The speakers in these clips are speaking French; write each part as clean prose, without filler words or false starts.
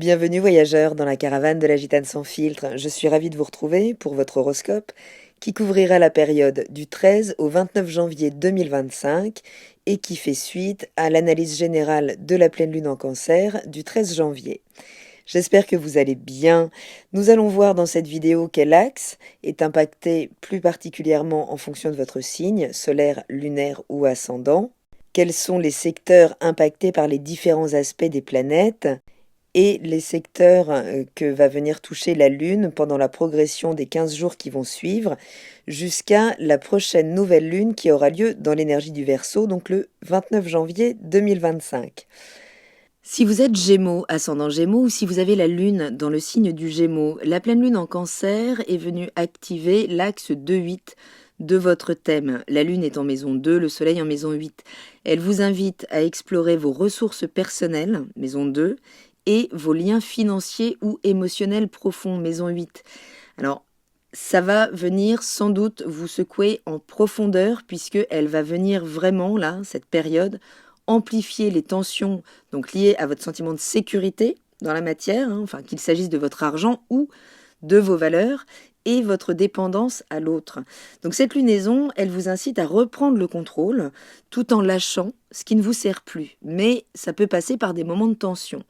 Bienvenue voyageurs dans la caravane de la Gitane sans filtre. Je suis ravie de vous retrouver pour votre horoscope qui couvrira la période du 13 au 29 janvier 2025 et qui fait suite à l'analyse générale de la pleine lune en Cancer du 13 janvier. J'espère que vous allez bien. Nous allons voir dans cette vidéo quel axe est impacté plus particulièrement en fonction de votre signe, solaire, lunaire ou ascendant. Quels sont les secteurs impactés par les différents aspects des planètes et les secteurs que va venir toucher la Lune pendant la progression des 15 jours qui vont suivre jusqu'à la prochaine nouvelle Lune qui aura lieu dans l'énergie du Verseau, donc le 29 janvier 2025. Si vous êtes Gémeaux, ascendant Gémeaux, ou si vous avez la Lune dans le signe du Gémeaux, la pleine Lune en Cancer est venue activer l'axe 2-8 de votre thème. La Lune est en maison 2, le Soleil en maison 8. Elle vous invite à explorer vos ressources personnelles, maison 2, et vos liens financiers ou émotionnels profonds, maison 8. Alors, ça va venir sans doute vous secouer en profondeur puisqu'elle va venir vraiment, là, cette période, amplifier les tensions donc liées à votre sentiment de sécurité dans la matière, enfin qu'il s'agisse de votre argent ou de vos valeurs, et votre dépendance à l'autre. Donc cette lunaison, elle vous incite à reprendre le contrôle tout en lâchant ce qui ne vous sert plus. Mais ça peut passer par des moments de tension.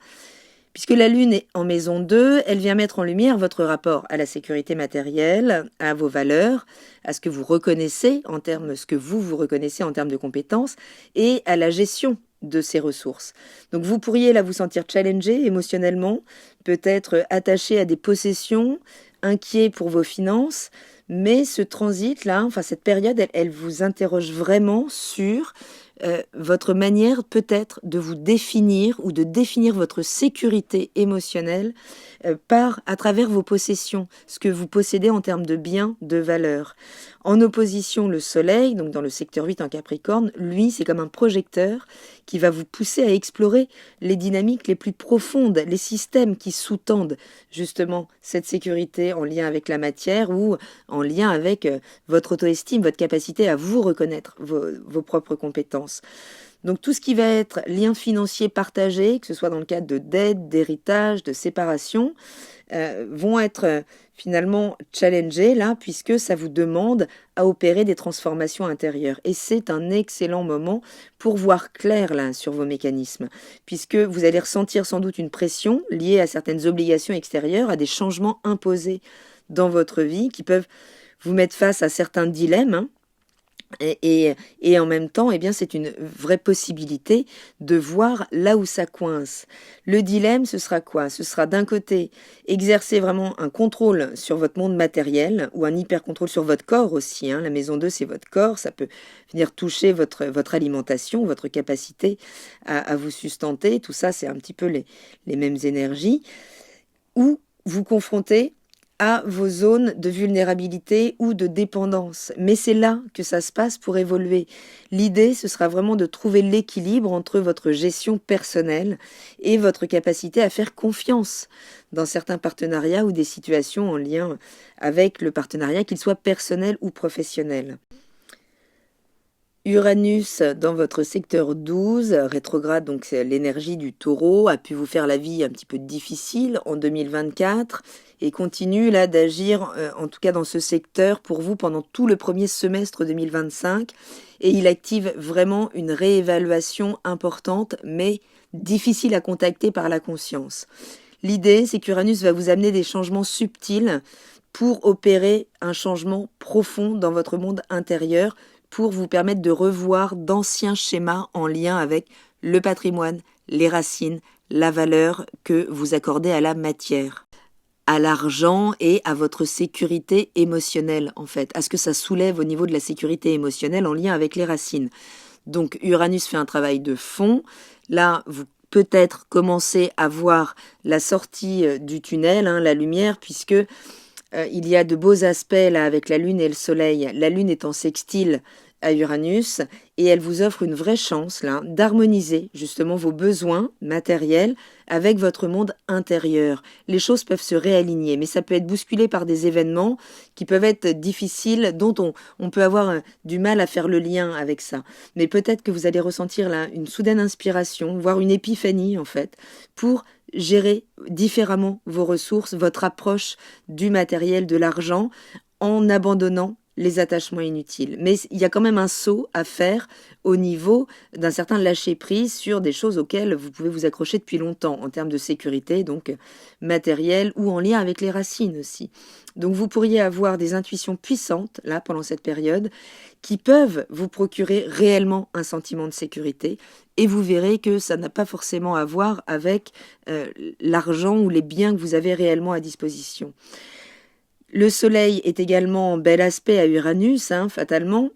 Puisque la Lune est en maison 2, elle vient mettre en lumière votre rapport à la sécurité matérielle, à vos valeurs, à ce que vous reconnaissez en termes, ce que vous reconnaissez en termes de compétences, et à la gestion de ces ressources. Donc vous pourriez là vous sentir challengé émotionnellement, peut-être attaché à des possessions, inquiet pour vos finances, mais ce transit-là, enfin cette période, elle vous interroge vraiment sur votre manière peut-être de vous définir ou de définir votre sécurité émotionnelle à travers vos possessions, ce que vous possédez en termes de biens, de valeurs. En opposition, le Soleil, donc dans le secteur 8 en Capricorne, lui, c'est comme un projecteur qui va vous pousser à explorer les dynamiques les plus profondes, les systèmes qui sous-tendent justement cette sécurité en lien avec la matière ou en lien avec votre auto-estime, votre capacité à vous reconnaître vos propres compétences. Donc tout ce qui va être lien financier partagé, que ce soit dans le cadre de dette, d'héritage, de séparation, vont être finalement challengés là, puisque ça vous demande à opérer des transformations intérieures. Et c'est un excellent moment pour voir clair là sur vos mécanismes, puisque vous allez ressentir sans doute une pression liée à certaines obligations extérieures, à des changements imposés dans votre vie qui peuvent vous mettre face à certains dilemmes, et en même temps, eh bien, c'est une vraie possibilité de voir là où ça coince. Le dilemme, ce sera quoi? Ce sera d'un côté exercer vraiment un contrôle sur votre monde matériel ou un hyper-contrôle sur votre corps aussi. La maison 2, c'est votre corps. Ça peut venir toucher votre alimentation, votre capacité à vous sustenter. Tout ça, c'est un petit peu les mêmes énergies. Ou vous confrontez à vos zones de vulnérabilité ou de dépendance. Mais c'est là que ça se passe pour évoluer. L'idée, ce sera vraiment de trouver l'équilibre entre votre gestion personnelle et votre capacité à faire confiance dans certains partenariats ou des situations en lien avec le partenariat, qu'il soit personnel ou professionnel. Uranus dans votre secteur 12, rétrograde, donc c'est l'énergie du taureau, a pu vous faire la vie un petit peu difficile en 2024 et continue là d'agir, en tout cas dans ce secteur, pour vous pendant tout le premier semestre 2025. Et il active vraiment une réévaluation importante, mais difficile à contacter par la conscience. L'idée, c'est qu'Uranus va vous amener des changements subtils pour opérer un changement profond dans votre monde intérieur, pour vous permettre de revoir d'anciens schémas en lien avec le patrimoine, les racines, la valeur que vous accordez à la matière, à l'argent et à votre sécurité émotionnelle, en fait, à ce que ça soulève au niveau de la sécurité émotionnelle en lien avec les racines. Donc Uranus fait un travail de fond. Là, vous peut-être commencez à voir la sortie du tunnel, la lumière, puisque il y a de beaux aspects là avec la Lune et le Soleil. La Lune est en sextile à Uranus et elle vous offre une vraie chance là d'harmoniser justement vos besoins matériels avec votre monde intérieur. Les choses peuvent se réaligner, mais ça peut être bousculé par des événements qui peuvent être difficiles, dont on peut avoir du mal à faire le lien avec ça. Mais peut-être que vous allez ressentir là une soudaine inspiration, voire une épiphanie en fait, pour gérer différemment vos ressources, votre approche du matériel, de l'argent, en abandonnant les attachements inutiles. Mais il y a quand même un saut à faire au niveau d'un certain lâcher-prise sur des choses auxquelles vous pouvez vous accrocher depuis longtemps, en termes de sécurité, donc matériel, ou en lien avec les racines aussi. Donc vous pourriez avoir des intuitions puissantes, là, pendant cette période, qui peuvent vous procurer réellement un sentiment de sécurité, et vous verrez que ça n'a pas forcément à voir avec l'argent ou les biens que vous avez réellement à disposition. Le Soleil est également en bel aspect à Uranus, fatalement,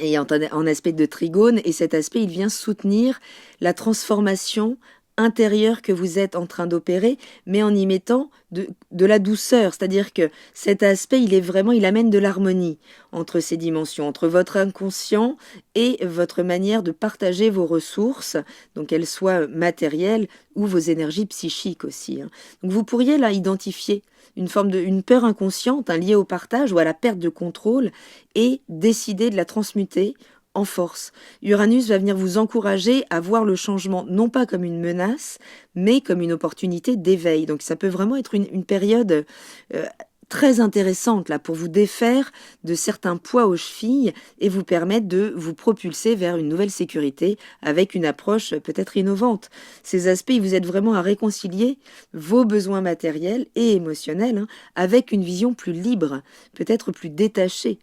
et en aspect de trigone, et cet aspect, il vient soutenir la transformation intérieure que vous êtes en train d'opérer, mais en y mettant de la douceur. C'est-à-dire que cet aspect, il amène de l'harmonie entre ces dimensions, entre votre inconscient et votre manière de partager vos ressources, donc qu'elles soient matérielles ou vos énergies psychiques aussi. Donc vous pourriez là identifier une peur inconsciente liée au partage ou à la perte de contrôle et décider de la transmuter en force. Uranus va venir vous encourager à voir le changement non pas comme une menace, mais comme une opportunité d'éveil. Donc ça peut vraiment être une période très intéressante là pour vous défaire de certains poids aux chevilles et vous permettre de vous propulser vers une nouvelle sécurité avec une approche peut-être innovante. Ces aspects, ils vous aident vraiment à réconcilier vos besoins matériels et émotionnels avec une vision plus libre, peut-être plus détachée.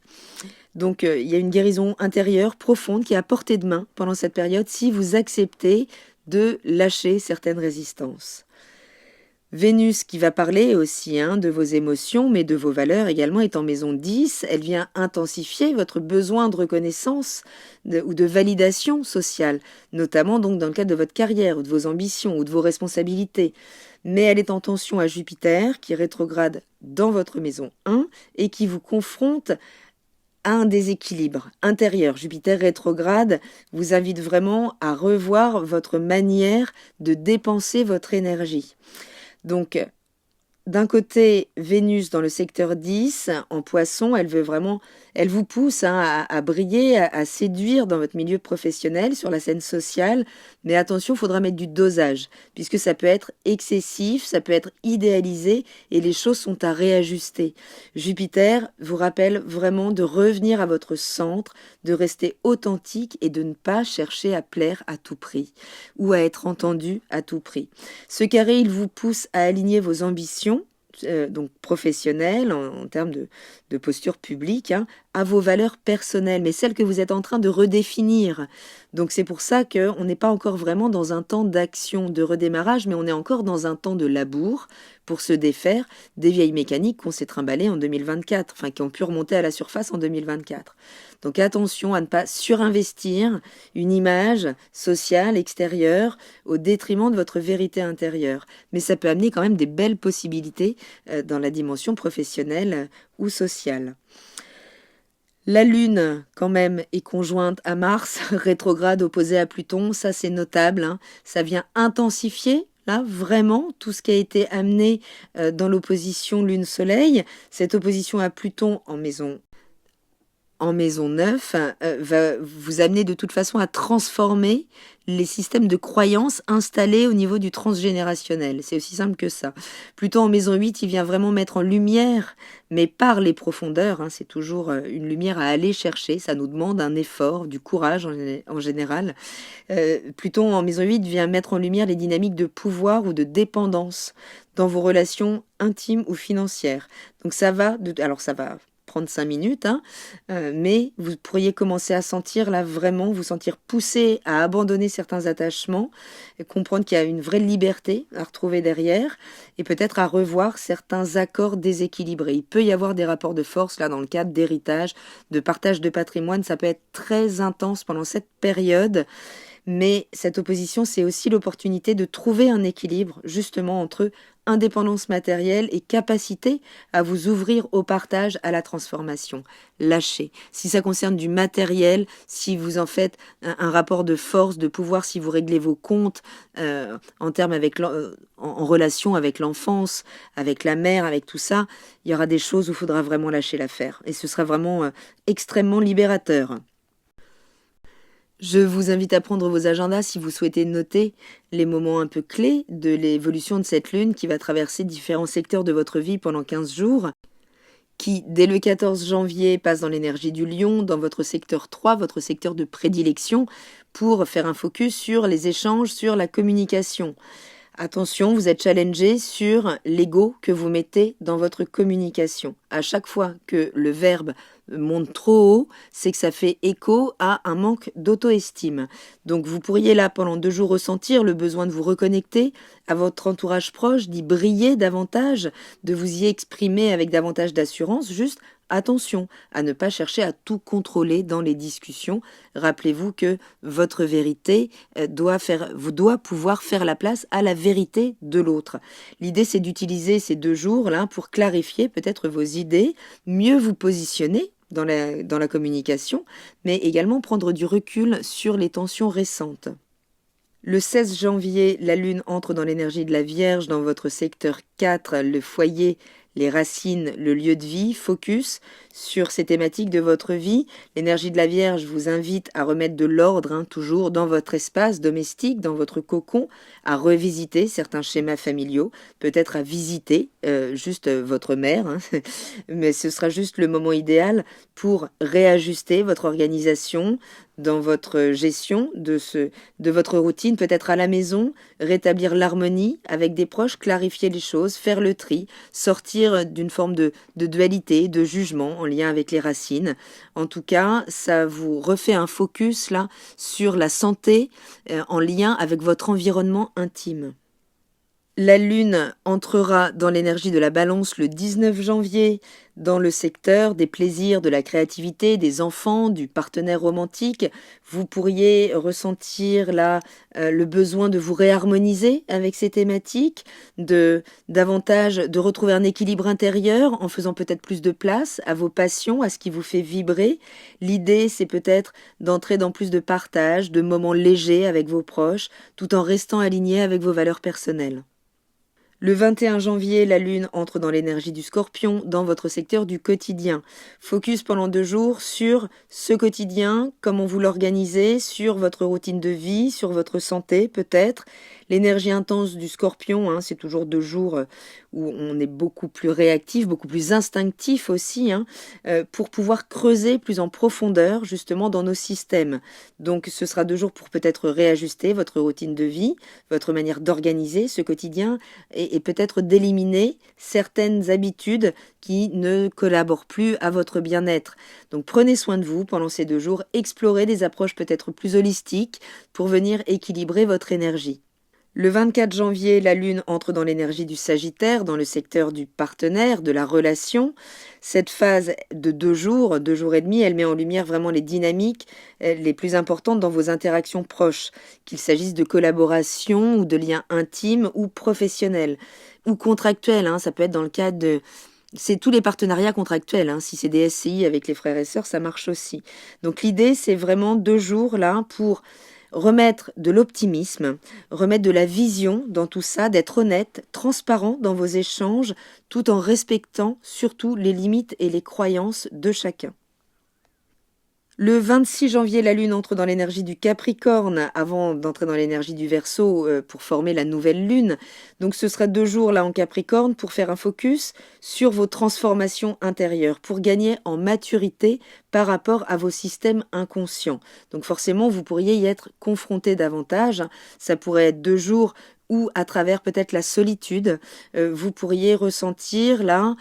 Donc il y a une guérison intérieure profonde qui est à portée de main pendant cette période si vous acceptez de lâcher certaines résistances. Vénus qui va parler aussi de vos émotions, mais de vos valeurs également, est en maison 10. Elle vient intensifier votre besoin de reconnaissance ou de validation sociale, notamment donc dans le cadre de votre carrière ou de vos ambitions ou de vos responsabilités. Mais elle est en tension à Jupiter qui rétrograde dans votre maison 1 et qui vous confronte à un déséquilibre intérieur. Jupiter rétrograde vous invite vraiment à revoir votre manière de dépenser votre énergie. Donc, d'un côté, Vénus dans le secteur 10, en poisson, elle vous pousse à briller, à séduire dans votre milieu professionnel, sur la scène sociale. Mais attention, il faudra mettre du dosage, puisque ça peut être excessif, ça peut être idéalisé, et les choses sont à réajuster. Jupiter vous rappelle vraiment de revenir à votre centre, de rester authentique et de ne pas chercher à plaire à tout prix, ou à être entendu à tout prix. Ce carré, il vous pousse à aligner vos ambitions, donc professionnelles, en termes de posture publique, à vos valeurs personnelles, mais celles que vous êtes en train de redéfinir. Donc c'est pour ça qu'on n'est pas encore vraiment dans un temps d'action, de redémarrage, mais on est encore dans un temps de labour pour se défaire des vieilles mécaniques qu'on s'est trimballées en 2024, enfin qui ont pu remonter à la surface en 2024. Donc attention à ne pas surinvestir une image sociale, extérieure, au détriment de votre vérité intérieure. Mais ça peut amener quand même des belles possibilités dans la dimension professionnelle ou sociale. La Lune, quand même, est conjointe à Mars, rétrograde opposée à Pluton, ça c'est notable, ça vient intensifier là, vraiment, tout ce qui a été amené dans l'opposition Lune-Soleil. Cette opposition à Pluton en maison 9 va vous amener de toute façon à transformer les systèmes de croyances installés au niveau du transgénérationnel. C'est aussi simple que ça. Pluton en maison 8, il vient vraiment mettre en lumière, mais par les profondeurs, c'est toujours une lumière à aller chercher, ça nous demande un effort, du courage en général. Pluton en maison 8 vient mettre en lumière les dynamiques de pouvoir ou de dépendance dans vos relations intimes ou financières. Donc ça va prendre 5 minutes, mais vous pourriez commencer à sentir là vraiment, vous sentir poussé à abandonner certains attachements, et comprendre qu'il y a une vraie liberté à retrouver derrière, et peut-être à revoir certains accords déséquilibrés. Il peut y avoir des rapports de force là dans le cadre d'héritage, de partage de patrimoine, ça peut être très intense pendant cette période. Mais cette opposition, c'est aussi l'opportunité de trouver un équilibre justement entre indépendance matérielle et capacité à vous ouvrir au partage, à la transformation. Lâchez. Si ça concerne du matériel, si vous en faites un rapport de force, de pouvoir, si vous réglez vos comptes en termes en relation avec l'enfance, avec la mère, avec tout ça, il y aura des choses où il faudra vraiment lâcher l'affaire. Et ce sera vraiment extrêmement libérateur. Je vous invite à prendre vos agendas si vous souhaitez noter les moments un peu clés de l'évolution de cette lune qui va traverser différents secteurs de votre vie pendant 15 jours, qui, dès le 14 janvier, passe dans l'énergie du lion, dans votre secteur 3, votre secteur de prédilection, pour faire un focus sur les échanges, sur la communication. Attention, vous êtes challengé sur l'ego que vous mettez dans votre communication. À chaque fois que le verbe monte trop haut, c'est que ça fait écho à un manque d'auto-estime. Donc vous pourriez là, pendant 2 jours, ressentir le besoin de vous reconnecter à votre entourage proche, d'y briller davantage, de vous y exprimer avec davantage d'assurance. Juste attention à ne pas chercher à tout contrôler dans les discussions. Rappelez-vous que votre vérité doit pouvoir faire la place à la vérité de l'autre. L'idée, c'est d'utiliser ces 2 jours-là pour clarifier peut-être vos idées, mieux vous positionner dans la communication, mais également prendre du recul sur les tensions récentes. Le 16 janvier, la Lune entre dans l'énergie de la Vierge, dans votre secteur 4, le foyer, les racines, le lieu de vie, focus sur ces thématiques de votre vie. L'énergie de la Vierge vous invite à remettre de l'ordre, toujours dans votre espace domestique, dans votre cocon, à revisiter certains schémas familiaux, peut-être à visiter juste votre mère, mais ce sera juste le moment idéal pour réajuster votre organisation dans votre gestion de votre routine, peut-être à la maison, rétablir l'harmonie avec des proches, clarifier les choses, faire le tri, sortir d'une forme de dualité, de jugement en lien avec les racines. En tout cas, ça vous refait un focus là sur la santé en lien avec votre environnement intime. La Lune entrera dans l'énergie de la Balance le 19 janvier, dans le secteur des plaisirs, de la créativité, des enfants, du partenaire romantique. Vous pourriez ressentir là le besoin de vous réharmoniser avec ces thématiques, davantage de retrouver un équilibre intérieur en faisant peut-être plus de place à vos passions, à ce qui vous fait vibrer. L'idée, c'est peut-être d'entrer dans plus de partage, de moments légers avec vos proches, tout en restant aligné avec vos valeurs personnelles. Le 21 janvier, la Lune entre dans l'énergie du Scorpion, dans votre secteur du quotidien. Focus pendant 2 jours sur ce quotidien, comment vous l'organisez, sur votre routine de vie, sur votre santé peut-être. L'énergie intense du Scorpion, c'est toujours 2 jours où on est beaucoup plus réactif, beaucoup plus instinctif aussi, pour pouvoir creuser plus en profondeur justement dans nos systèmes. Donc ce sera 2 jours pour peut-être réajuster votre routine de vie, votre manière d'organiser ce quotidien et peut-être d'éliminer certaines habitudes qui ne collaborent plus à votre bien-être. Donc prenez soin de vous pendant ces 2 jours, explorez des approches peut-être plus holistiques pour venir équilibrer votre énergie. Le 24 janvier, la Lune entre dans l'énergie du Sagittaire, dans le secteur du partenaire, de la relation. Cette phase de 2 jours et demi, elle met en lumière vraiment les dynamiques les plus importantes dans vos interactions proches, qu'il s'agisse de collaboration ou de liens intimes ou professionnels, ou contractuels. Ça peut être dans le cadre de... C'est tous les partenariats contractuels. Si c'est des SCI avec les frères et sœurs, ça marche aussi. Donc l'idée, c'est vraiment 2 jours là pour remettre de l'optimisme, remettre de la vision dans tout ça, d'être honnête, transparent dans vos échanges, tout en respectant surtout les limites et les croyances de chacun. Le 26 janvier, la Lune entre dans l'énergie du Capricorne avant d'entrer dans l'énergie du Verseau pour former la nouvelle Lune. Donc ce sera 2 jours là en Capricorne pour faire un focus sur vos transformations intérieures, pour gagner en maturité par rapport à vos systèmes inconscients. Donc forcément, vous pourriez y être confronté davantage. Ça pourrait être 2 jours où, à travers peut-être la solitude, vous pourriez ressentir là...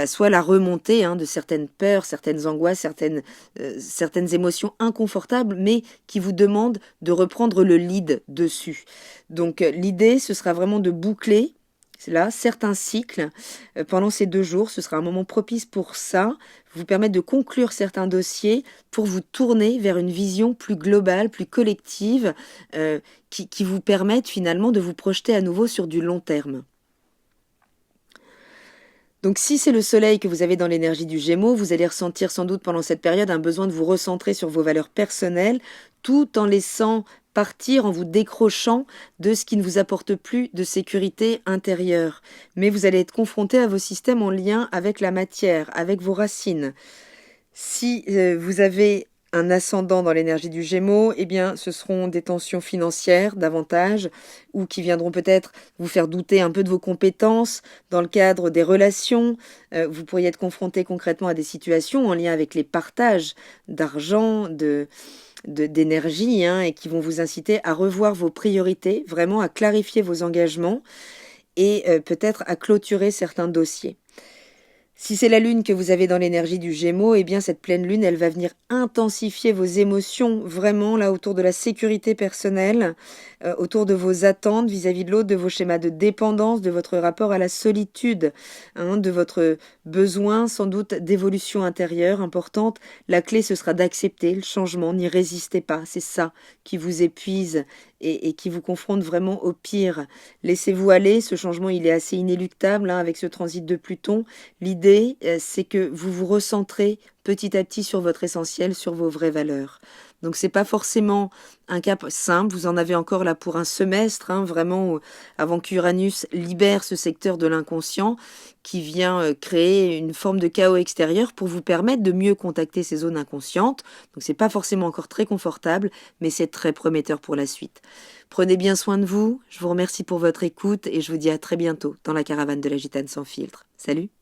soit la remontée de certaines peurs, certaines angoisses, certaines émotions inconfortables, mais qui vous demandent de reprendre le lead dessus. Donc l'idée, ce sera vraiment de boucler là certains cycles pendant ces 2 jours. Ce sera un moment propice pour ça, vous permettre de conclure certains dossiers pour vous tourner vers une vision plus globale, plus collective, qui vous permette finalement de vous projeter à nouveau sur du long terme. Donc si c'est le soleil que vous avez dans l'énergie du Gémeaux, vous allez ressentir sans doute pendant cette période un besoin de vous recentrer sur vos valeurs personnelles, tout en laissant partir, en vous décrochant de ce qui ne vous apporte plus de sécurité intérieure. Mais vous allez être confronté à vos systèmes en lien avec la matière, avec vos racines. Si vous avez un ascendant dans l'énergie du Gémeaux, eh bien, ce seront des tensions financières davantage, ou qui viendront peut-être vous faire douter un peu de vos compétences dans le cadre des relations. Vous pourriez être confronté concrètement à des situations en lien avec les partages d'argent, d'énergie, hein, et qui vont vous inciter à revoir vos priorités, vraiment à clarifier vos engagements et peut-être à clôturer certains dossiers. Si c'est la lune que vous avez dans l'énergie du Gémeaux, eh bien cette pleine lune, elle va venir intensifier vos émotions vraiment là autour de la sécurité personnelle, autour de vos attentes vis-à-vis de l'autre, de vos schémas de dépendance, de votre rapport à la solitude, hein, de votre besoin sans doute d'évolution intérieure importante. La clé, ce sera d'accepter le changement, n'y résistez pas, c'est ça qui vous épuise et qui vous confronte vraiment au pire. Laissez-vous aller, ce changement il est assez inéluctable hein, avec ce transit de Pluton. L'idée, c'est que vous vous recentrez petit à petit sur votre essentiel, sur vos vraies valeurs. Donc c'est pas forcément un cap simple, vous en avez encore là pour un semestre, hein, vraiment avant qu'Uranus libère ce secteur de l'inconscient qui vient créer une forme de chaos extérieur pour vous permettre de mieux contacter ces zones inconscientes. Donc c'est pas forcément encore très confortable, mais c'est très prometteur pour la suite. Prenez bien soin de vous, je vous remercie pour votre écoute et je vous dis à très bientôt dans la caravane de la Gitane sans filtre. Salut!